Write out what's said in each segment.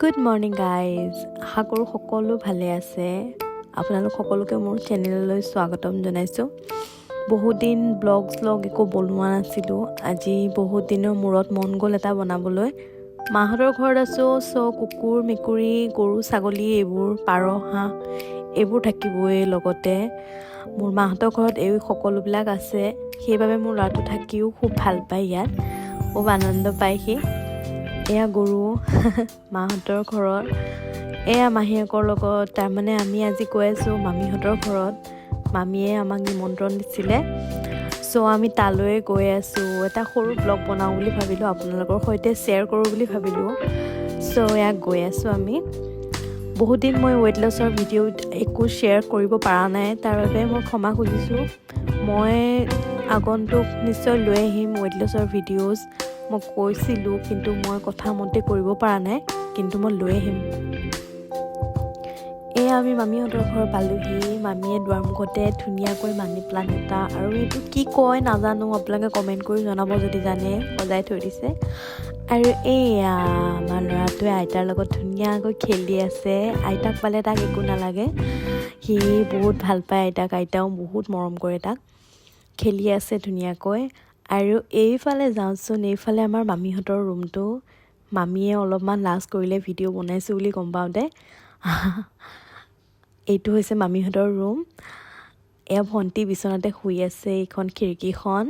Good morning guys, আশা কৰোঁ সকলো ভালে আছে। আপোনালোক সকলোকে মোৰ চেনেললৈ স্বাগতম জনাইছোঁ। বহুত দিন ব্লগ একো বনোৱা নাছিলোঁ। আজি বহুত দিনৰ মূৰত মন গ'ল এটা বনাবলৈ। মাহঁতৰ ঘৰত আছোঁ, কুকুৰ মেকুৰী গৰু ছাগলী এইবোৰ পাৰ হাঁহ এইবোৰ থাকিবই। লগতে মোৰ মাহঁতৰ ঘৰত এই সকলোবিলাক আছে, সেইবাবে মোৰ ল'ৰাটো থাকিও খুব ভাল পায়। ইয়াত খুব আনন্দ পায় সি। এয়া গৰু মাহঁতৰ ঘৰত, এয়া মাহীয়েকৰ লগত। তাৰমানে আমি আজি গৈ আছোঁ মামীহঁতৰ ঘৰত। মামীয়ে আমাক নিমন্ত্ৰণ দিছিলে, আমি তালৈ গৈ আছোঁ। এটা সৰু ব্লগ বনাওঁ বুলি ভাবিলোঁ, আপোনালোকৰ সৈতে শ্বেয়াৰ কৰোঁ বুলি ভাবিলোঁ। ইয়াক গৈ আছোঁ আমি। বহুত দিন মই ৱেইট লছৰ ভিডিঅ'ত একো শ্বেয়াৰ কৰিব পৰা নাই, তাৰ বাবে মই ক্ষমা খুজিছোঁ। মই আগন্তুক নিশ্চয় লৈ আহিম ৱেইট লছৰ ভিডিঅ'জ। মই কৈছিলোঁ, কিন্তু মই কথা মতে কৰিব পৰা নাই, কিন্তু মই লৈ আহিম। এয়া আমি মামীহঁতৰ ঘৰ পালোহি। মামীয়ে দুৱাৰমুখতে ধুনীয়াকৈ মানি প্লাণ্ট এটা, আৰু এইটো কি কয় নাজানো, আপোনালোকে কমেণ্ট কৰি জনাব যদি জানে, সজাই থৈ দিছে। আৰু এয়া আমাৰ ল'ৰাটোৱে আইতাৰ লগত ধুনীয়াকৈ খেলি আছে। আইতাক পালে তাক একো নালাগে, সি বহুত ভাল পায় আইতাক। আইতাও বহুত মৰম কৰে তাক। খেলি আছে ধুনীয়াকৈ। আৰু এইফালে যাওঁচোন, এইফালে আমাৰ মামীহঁতৰ ৰুমটো। মামীয়ে অলপমান লাজ কৰিলে ভিডিঅ' বনাইছোঁ বুলি গম পাওঁতে। এইটো হৈছে মামীহঁতৰ ৰুম। এয়া ভণ্টি বিচনাতে শুই আছে, এইখন খিৰিকীখন।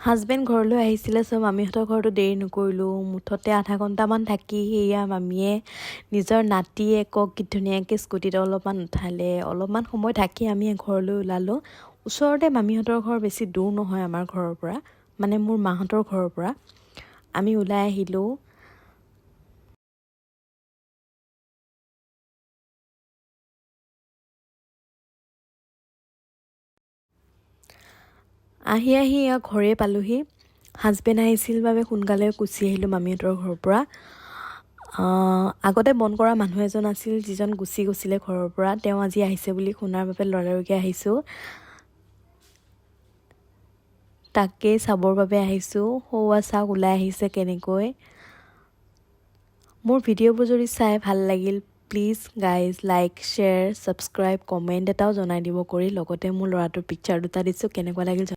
হাজবেণ্ড ঘৰলৈ আহিছিলে, মামীহঁতৰ ঘৰতো দেৰি নকৰিলোঁ। মুঠতে আধা ঘণ্টামান থাকি সেয়া মামীয়ে নিজৰ নাতিয়েকক কি ধুনীয়াকৈ স্কুটিত অলপমান উঠালে। অলপমান সময় থাকি আমি ঘৰলৈ ওলালোঁ। ওচৰতে মামীহঁতৰ ঘৰ, বেছি দূৰ নহয় আমাৰ ঘৰৰ পৰা, মানে মোৰ মাহঁতৰ ঘৰৰ পৰা। আমি ওলাই আহিলোঁ। আহি ইয়াক ঘৰে পালোহি। হাজবেণ্ড আহিছিল বাবে সোনকালে গুচি আহিলোঁ মামীহঁতৰ ঘৰৰ পৰা। আগতে মন কৰা মানুহ এজন আছিল, যিজন গুচি গৈছিলে ঘৰৰ পৰা। তেওঁ আজি আহিছে বুলি শুনাৰ বাবে লৰালৰিকৈ আহিছোঁ। তাকেই চাবৰ বাবে আহিছোঁ। সৌৱা চাওক ওলাই আহিছে কেনেকৈ। মোৰ ভিডিঅ'বোৰ যদি চাই ভাল লাগিল, please guys like share subscribe comment এটাও জনাই দিব কৰি। লগতে মোৰ ল'ৰাটোৰ পিকচাৰ দুটা দিছোঁ, কেনেকুৱা লাগিল